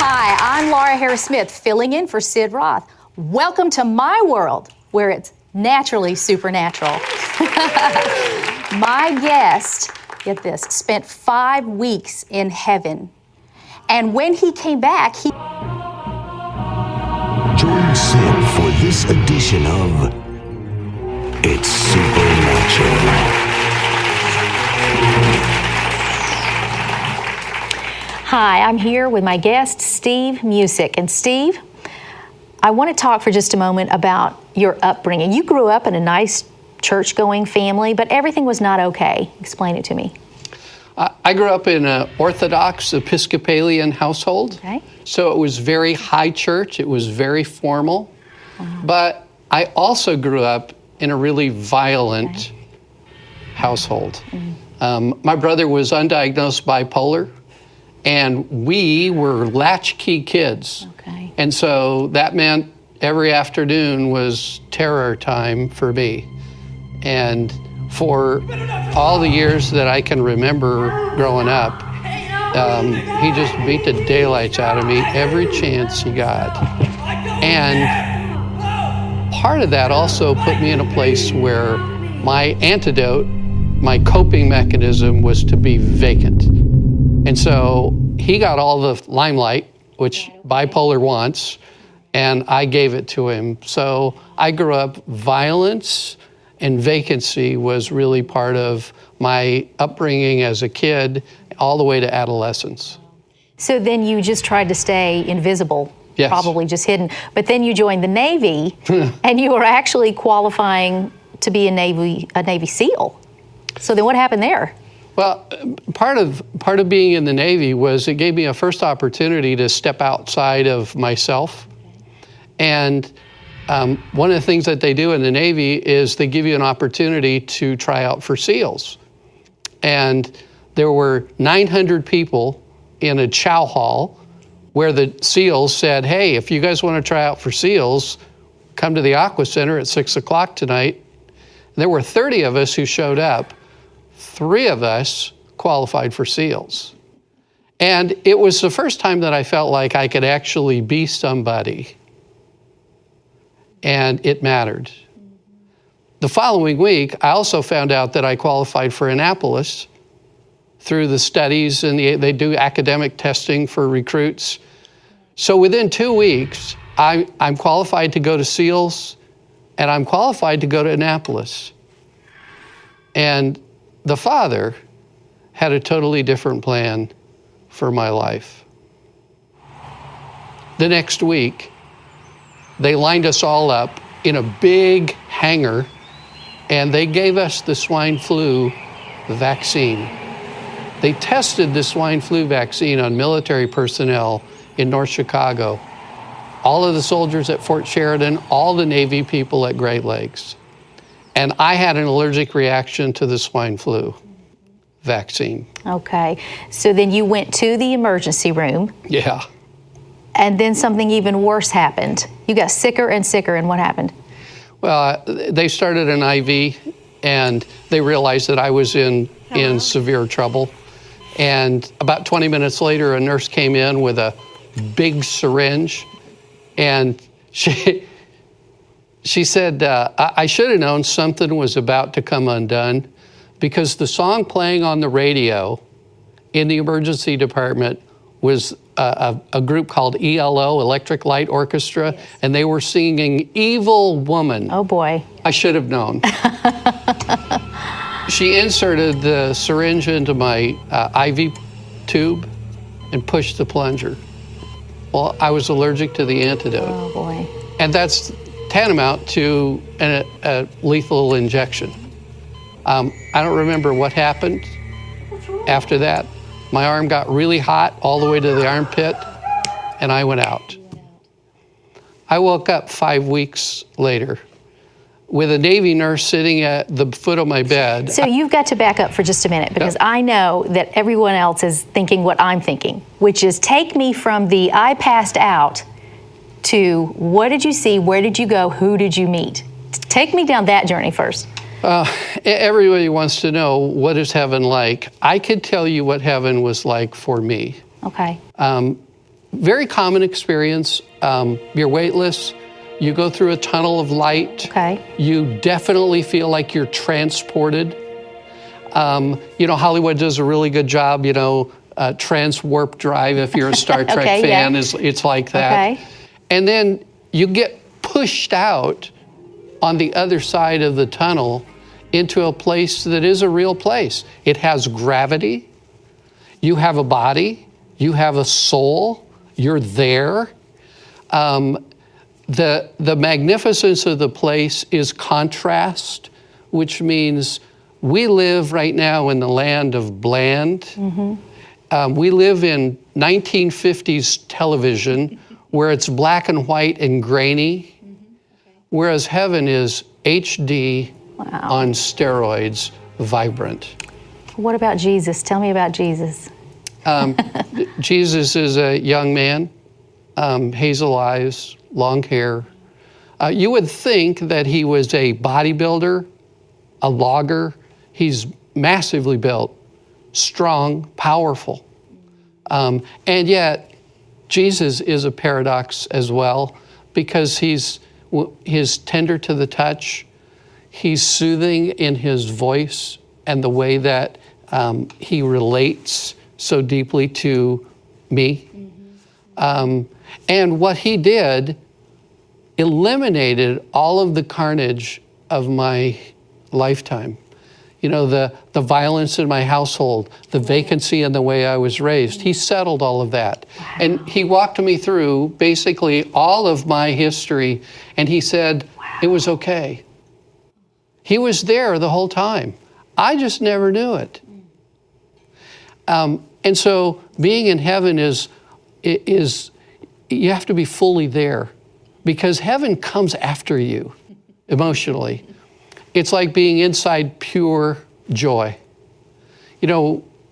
Hi, I'm Laura Harris-Smith, filling in for Sid Roth. Welcome to my world, where it's naturally supernatural. My guest, get this, spent 5 weeks in heaven. And when he came back, he... Join Sid for this edition of It's Supernatural. Hi, I'm here with my guest, Steve Music. And Steve, I want to talk for just a moment about your upbringing. You grew up in a nice church-going family, but everything was not okay. Explain it to me. I grew up in an Orthodox Episcopalian household. Okay. So it was very high church. It was very formal. Wow. But I also grew up in a really violent household. My brother was undiagnosed bipolar, and we were latchkey kids. Okay. And so that meant every afternoon was terror time for me. And for all the years that I can remember growing up, he just beat the daylights out of me every chance he got. And part of that also put me in a place where my antidote, my coping mechanism, was to be vacant. And so he got all the limelight, which bipolar wants, and I gave it to him. So I grew up, violence and vacancy was really part of my upbringing as a kid, all the way to adolescence. So then you just tried to stay invisible, yes. Probably just hidden. But then you joined the Navy, and you were actually qualifying to be a Navy SEAL. So then what happened there? Well, part of being in the Navy was it gave me a first opportunity to step outside of myself. And one of the things that they do in the Navy is they give you an opportunity to try out for SEALs. And there were 900 people in a chow hall where the SEALs said, hey, if you guys want to try out for SEALs, come to the Aqua Center at 6 o'clock tonight. And there were 30 of us who showed up. 3 of us qualified for SEALs. And it was the first time that I felt like I could actually be somebody. And it mattered. The following week, I also found out that I qualified for Annapolis through the studies, and they do academic testing for recruits. So within 2 weeks, I'm qualified to go to SEALs, and I'm qualified to go to Annapolis. And the Father had a totally different plan for my life. The next week, they lined us all up in a big hangar, and they gave us the swine flu vaccine. They tested the swine flu vaccine on military personnel in North Chicago, all of the soldiers at Fort Sheridan, all the Navy people at Great Lakes. And I had an allergic reaction to the swine flu vaccine. Okay, so then you went to the emergency room. Yeah. And then something even worse happened. You got sicker and sicker, and what happened? Well, they started an IV, and they realized that I was in severe trouble. And about 20 minutes later, a nurse came in with a big syringe, and she said, I should have known something was about to come undone, because the song playing on the radio in the emergency department was a group called ELO, Electric Light Orchestra, yes. And they were singing Evil Woman. Oh boy. I should have known. She inserted the syringe into my IV tube and pushed the plunger. Well, I was allergic to the antidote. Oh boy. And that's tantamount to a lethal injection. I don't remember what happened after that. My arm got really hot all the way to the armpit, and I went out. I woke up 5 weeks later with a Navy nurse sitting at the foot of my bed. So you've got to back up for just a minute, because I know that everyone else is thinking what I'm thinking, which is take me from the I passed out to what did you see, where did you go, who did you meet? Take me down that journey first. Everybody wants to know, what is heaven like? I could tell you what heaven was like for me. Okay. very common experience. You're weightless. You go through a tunnel of light. Okay. You definitely feel like you're transported. Hollywood does a really good job, Trans-Warp Drive, if you're a Star Trek Okay, fan, yeah. it's like that. Okay. And then you get pushed out on the other side of the tunnel into a place that is a real place. It has gravity. You have a body. You have a soul. You're there. The magnificence of the place is contrast, which means we live right now in the land of bland. Mm-hmm. We live in 1950s television where it's black and white and grainy, whereas heaven is HD on steroids, vibrant. What about Jesus? Tell me about Jesus. Jesus is a young man, hazel eyes, long hair. You would think that he was a bodybuilder, a logger. He's massively built, strong, powerful. And yet, Jesus is a paradox as well, because he's tender to the touch. He's soothing in his voice and the way that he relates so deeply to me. And what he did eliminated all of the carnage of my lifetime. The violence in my household, the vacancy in the way I was raised. He settled all of that. Wow. And he walked me through basically all of my history, and he said, it was okay. He was there the whole time. I just never knew it. And so being in heaven is you have to be fully there, because heaven comes after you emotionally. It's like being inside pure joy.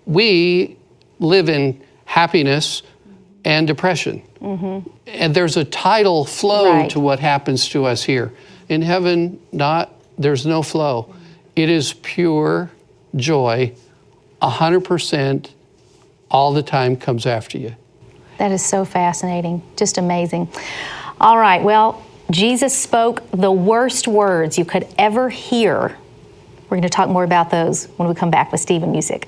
We live in happiness and depression. Mm-hmm. And there's a tidal flow to what happens to us here. In heaven, there's no flow. It is pure joy, 100% all the time comes after you. That is so fascinating, just amazing. All right, well, Jesus spoke the worst words you could ever hear. We're going to talk more about those when we come back with Stephen Music.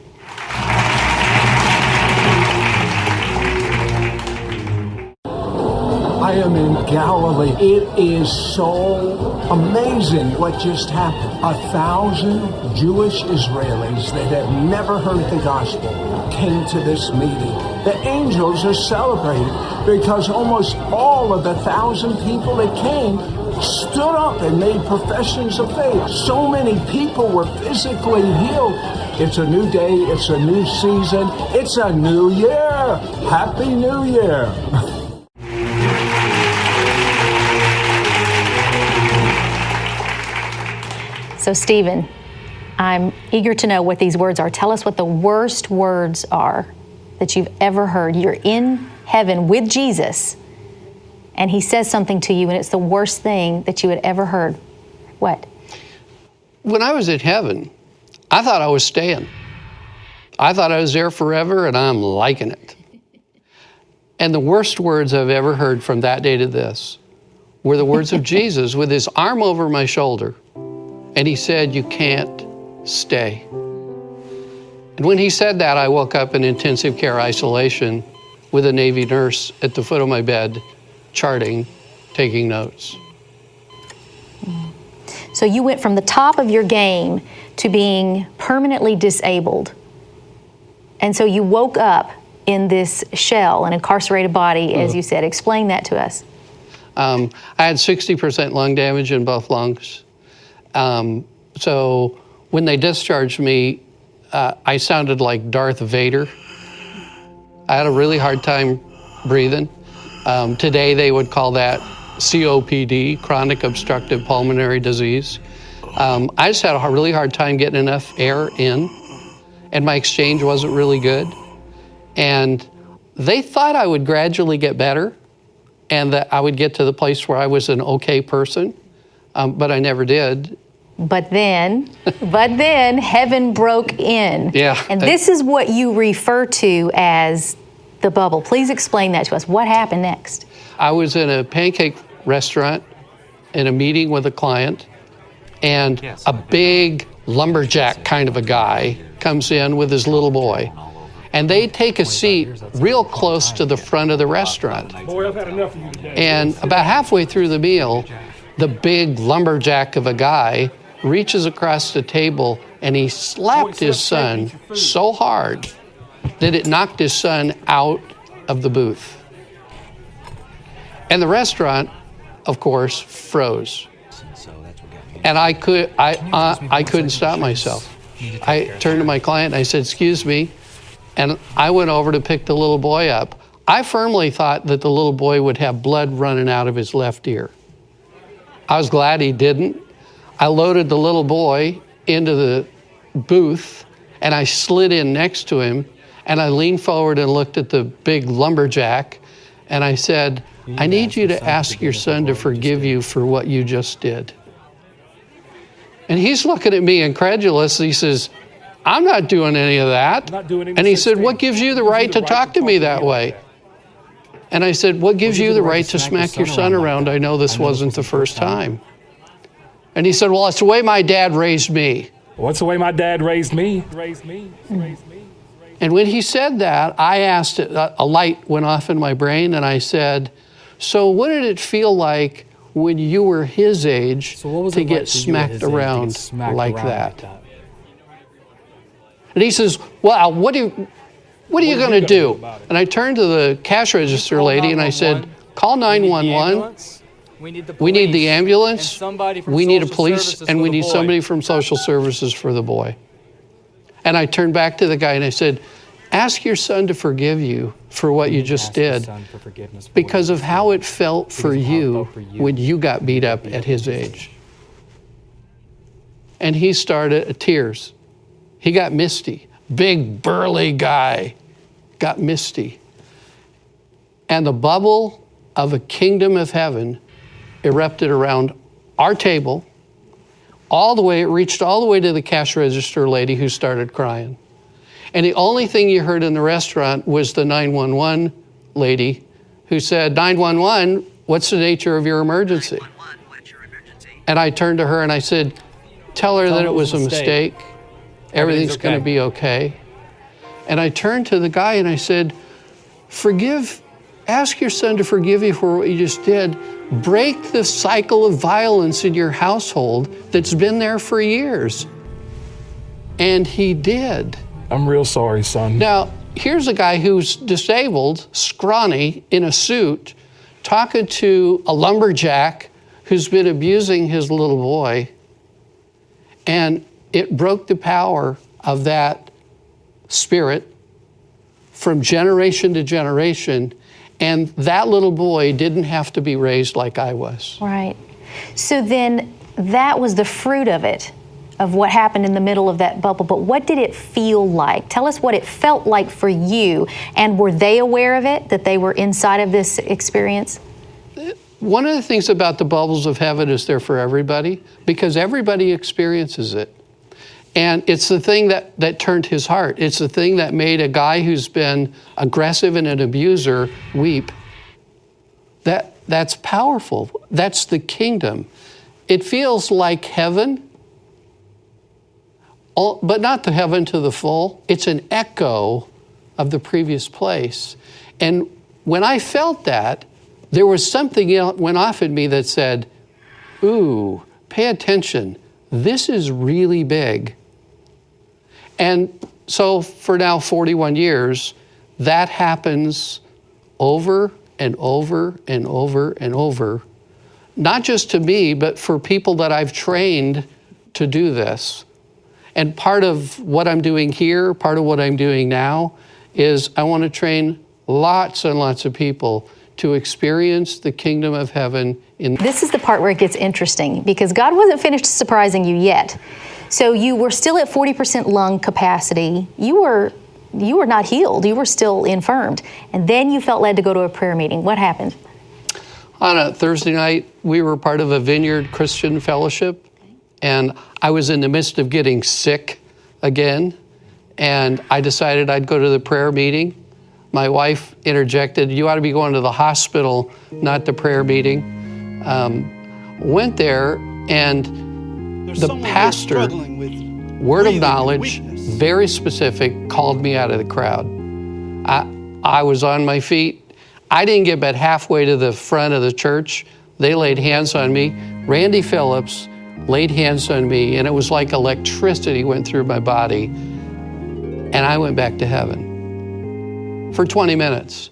I am in Galilee. It is so amazing what just happened. 1,000 Jewish Israelis that have never heard the gospel came to this meeting. The angels are celebrating because almost all of the 1,000 people that came stood up and made professions of faith. So many people were physically healed. It's a new day. It's a new season. It's a new year. Happy New Year. So, Stephen, I'm eager to know what these words are. Tell us what the worst words are that you've ever heard. You're in heaven with Jesus, and he says something to you, and it's the worst thing that you had ever heard. What? When I was in heaven, I thought I was staying. I thought I was there forever, and I'm liking it. And the worst words I've ever heard from that day to this were the words of Jesus with his arm over my shoulder. And he said, you can't stay. And when he said that, I woke up in intensive care isolation with a Navy nurse at the foot of my bed, charting, taking notes. So you went from the top of your game to being permanently disabled. And so you woke up in this shell, an incarcerated body, as you said. Explain that to us. I had 60% lung damage in both lungs. So when they discharged me, I sounded like Darth Vader. I had a really hard time breathing. Today they would call that COPD, chronic obstructive pulmonary disease. I just had a really hard time getting enough air in, and my exchange wasn't really good. And they thought I would gradually get better and that I would get to the place where I was an okay person, but I never did. But then heaven broke in. Yeah. And this is what you refer to as the bubble. Please explain that to us. What happened next? I was in a pancake restaurant in a meeting with a client, and a big lumberjack kind of a guy comes in with his little boy. And they take a seat real close to the front of the restaurant. Boy, I've had enough of you today. And about halfway through the meal, the big lumberjack of a guy reaches across the table and he slapped his son so hard that it knocked his son out of the booth. And the restaurant, of course, froze. And I couldn't stop myself. I turned to my client and I said, "Excuse me." And I went over to pick the little boy up. I firmly thought that the little boy would have blood running out of his left ear. I was glad he didn't. I loaded the little boy into the booth and I slid in next to him and I leaned forward and looked at the big lumberjack and I said, "I need you to ask your son to forgive you for what you just did." And he's looking at me incredulous. He says, "I'm not doing any of that." And he said, "What gives you the right to talk to me that way?" And I said, "What gives you the right to smack your son around? I know this wasn't the first time." And he said, "Well, it's the way my dad raised me." What's the way my dad raised me? And when he said that, I asked it, a light went off in my brain, and I said, "So what did it feel like when you were his age to get smacked around like that?" And he says, "Well, what are you going to do?" And I turned to the cash register lady and I said, "Call 911. We need the ambulance. We need a police, and we need somebody from social services for the boy." And I turned back to the guy and I said, "Ask your son to forgive you for what you just did because of how it felt for you when you got beat up at his age." And he started tears. He got misty. Big, burly guy got misty. And the bubble of a kingdom of heaven erupted around our table. It reached all the way to the cash register lady who started crying. And the only thing you heard in the restaurant was the 911 lady who said, "911, what's the nature of your emergency?" And I turned to her and I said, "Tell her that it was a mistake. Everything's going to be okay." And I turned to the guy and I said, ask your son to forgive you for what you just did. Break the cycle of violence in your household that's been there for years. And he did. I'm real sorry, son. Now, here's a guy who's disabled, scrawny, in a suit, talking to a lumberjack who's been abusing his little boy. And it broke the power of that spirit from generation to generation. And that little boy didn't have to be raised like I was. Right. So then that was the fruit of it, of what happened in the middle of that bubble. But what did it feel like? Tell us what it felt like for you. And were they aware of it, that they were inside of this experience? One of the things about the bubbles of heaven is they're for everybody, because everybody experiences it. And it's the thing that turned his heart. It's the thing that made a guy who's been aggressive and an abuser weep. That's powerful. That's the kingdom. It feels like heaven, but not the heaven to the full. It's an echo of the previous place. And when I felt that, there was something that went off in me that said, "Ooh, pay attention. This is really big." And so for now 41 years, that happens over and over and over and over, not just to me, but for people that I've trained to do this. And part of what I'm doing here, part of what I'm doing now, is I want to train lots and lots of people to experience the kingdom of heaven. This is the part where it gets interesting, because God wasn't finished surprising you yet. So you were still at 40% lung capacity. You were not healed. You were still infirmed. And then you felt led to go to a prayer meeting. What happened? On a Thursday night, we were part of a Vineyard Christian Fellowship, and I was in the midst of getting sick again, and I decided I'd go to the prayer meeting. My wife interjected, "You ought to be going to the hospital, not the prayer meeting." Went there, and the pastor, word of knowledge, very specific, called me out of the crowd. I was on my feet. I didn't get but halfway to the front of the church. They laid hands on me. Randy Phillips laid hands on me, and it was like electricity went through my body. And I went back to heaven for 20 minutes.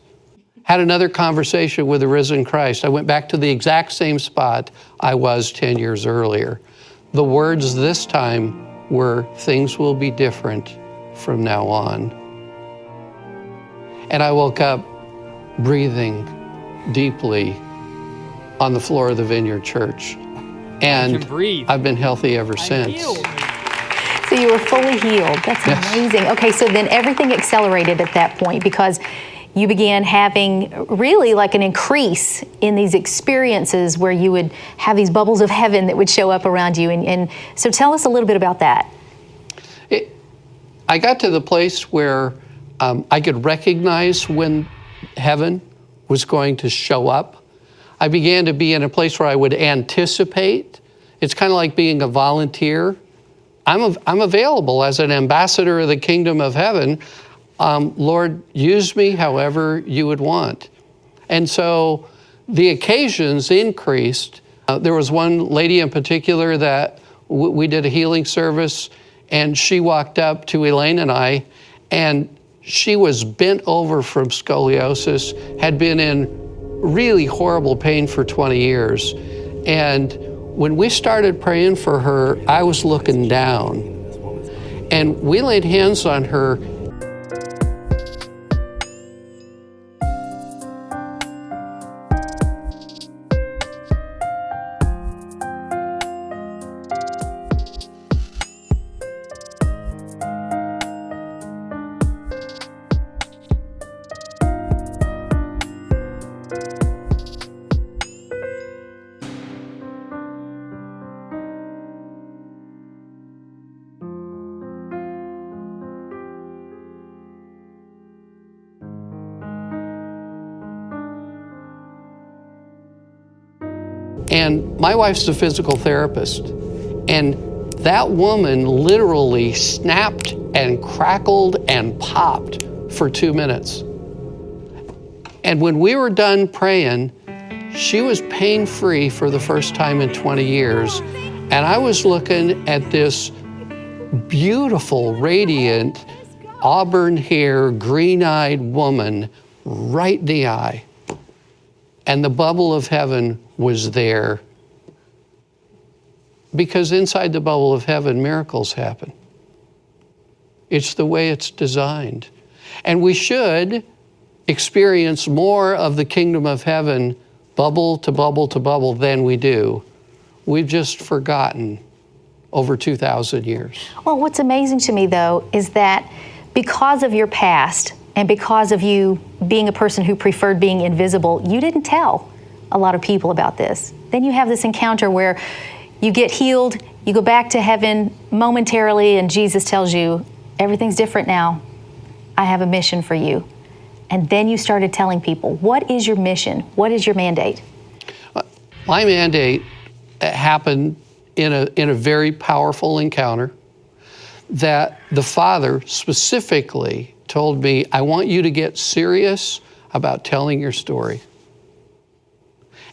Had another conversation with the risen Christ. I went back to the exact same spot I was 10 years earlier. The words this time were, "Things will be different from now on." And I woke up breathing deeply on the floor of the Vineyard Church. And I've been healthy ever since. So you were fully healed. That's amazing. Okay, so then everything accelerated at that point because you began having really like an increase in these experiences where you would have these bubbles of heaven that would show up around you. And so tell us a little bit about that. I got to the place where I could recognize when heaven was going to show up. I began to be in a place where I would anticipate. It's kind of like being a volunteer. I'm available as an ambassador of the kingdom of heaven. Lord, use me however you would want. And so the occasions increased. There was one lady in particular that we did a healing service, and she walked up to Elaine and I, and she was bent over from scoliosis, had been in really horrible pain for 20 years. And when we started praying for her, I was looking down. And we laid hands on her. And my wife's a physical therapist. And that woman literally snapped and crackled and popped for 2 minutes. And when we were done praying, she was pain-free for the first time in 20 years. And I was looking at this beautiful, radiant, auburn hair, green-eyed woman right in the eye. And the bubble of heaven was there. Because inside the bubble of heaven, miracles happen. It's the way it's designed. And we should experience more of the kingdom of heaven, bubble to bubble to bubble, than we do. We've just forgotten over 2,000 years. Well, what's amazing to me, though, is that because of your past and because of you being a person who preferred being invisible, you didn't tell a lot of people about this. Then you have this encounter where you get healed, you go back to heaven momentarily, and Jesus tells you, everything's different now. I have a mission for you. And then you started telling people, what is your mission? What is your mandate? My mandate happened in a very powerful encounter that the Father specifically told me, I want you to get serious about telling your story.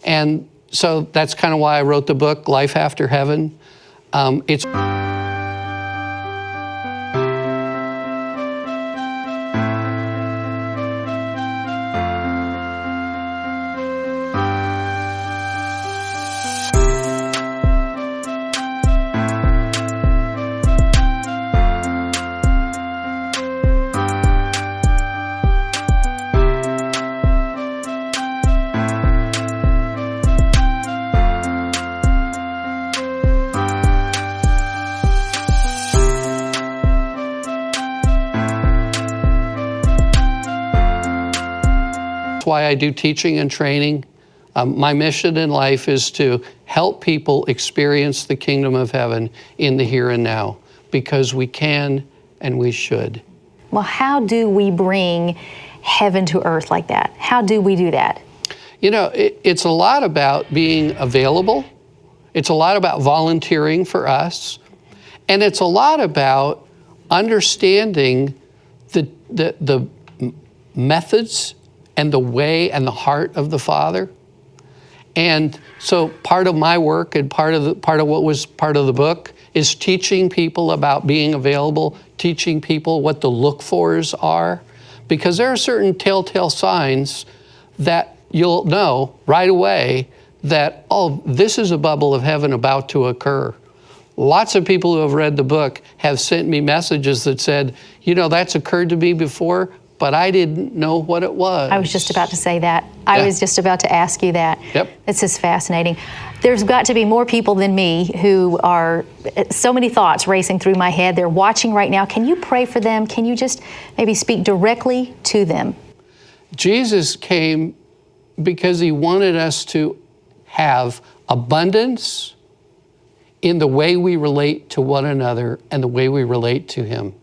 And so that's kind of why I wrote the book, Life After Heaven. It's why I do teaching and training. My mission in life is to help people experience the kingdom of heaven in the here and now, because we can and we should. Well, how do we bring heaven to earth like that? How do we do that? You know, it's a lot about being available. It's a lot about volunteering for us. And it's a lot about understanding the methods and the way and the heart of the Father. And so part of my work and part of what was part of the book is teaching people about being available, teaching people what the look-fors are, because there are certain telltale signs that you'll know right away that, oh, this is a bubble of heaven about to occur. Lots of people who have read the book have sent me messages that said, you know, that's occurred to me before, but I didn't know what it was. I was just about to say that. I was just about to ask you that. Yep. This is fascinating. There's got to be more people than me who are, so many thoughts racing through my head. They're watching right now. Can you pray for them? Can you just maybe speak directly to them? Jesus came because he wanted us to have abundance in the way we relate to one another and the way we relate to him.